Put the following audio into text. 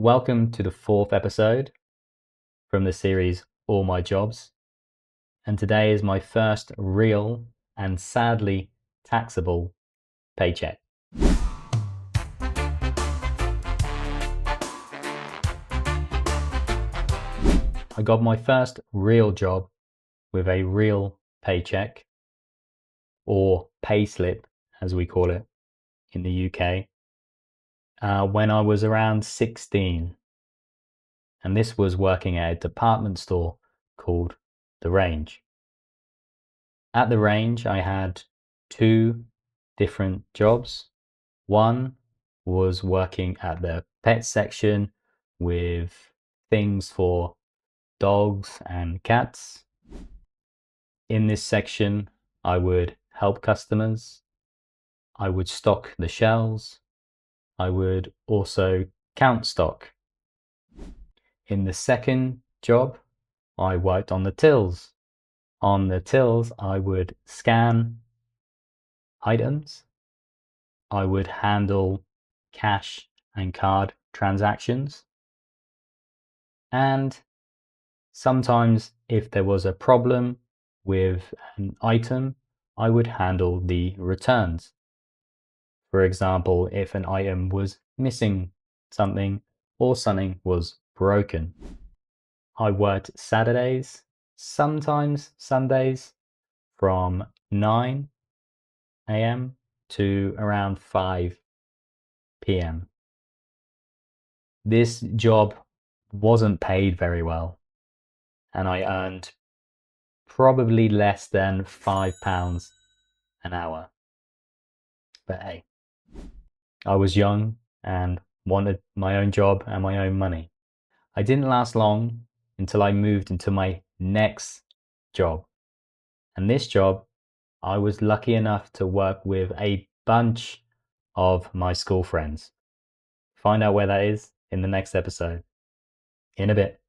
Welcome to the fourth episode from the series All My Jobs, and today is my first real and sadly taxable paycheck. I got my first real job with a real paycheck, or payslip as we call it in the UK, when I was around 16. And this was working at a department store called The Range. At The Range, I had two different jobs. One was working at the pet section with things for dogs and cats. In this section, I would help customers. I would stock the shelves. I would also count stock. In the second job, I worked on the tills. On the tills, I would scan items. I would handle cash and card transactions. And sometimes, if there was a problem with an item, I would handle the returns. For example, if an item was missing something or something was broken. I worked Saturdays, sometimes Sundays, from 9 a.m. to around 5 p.m. This job wasn't paid very well, and I earned probably less than £5 an hour. But hey, I was young and wanted my own job and my own money. I didn't last long until I moved into my next job. And this job, I was lucky enough to work with a bunch of my school friends. Find out where that is in the next episode. In a bit.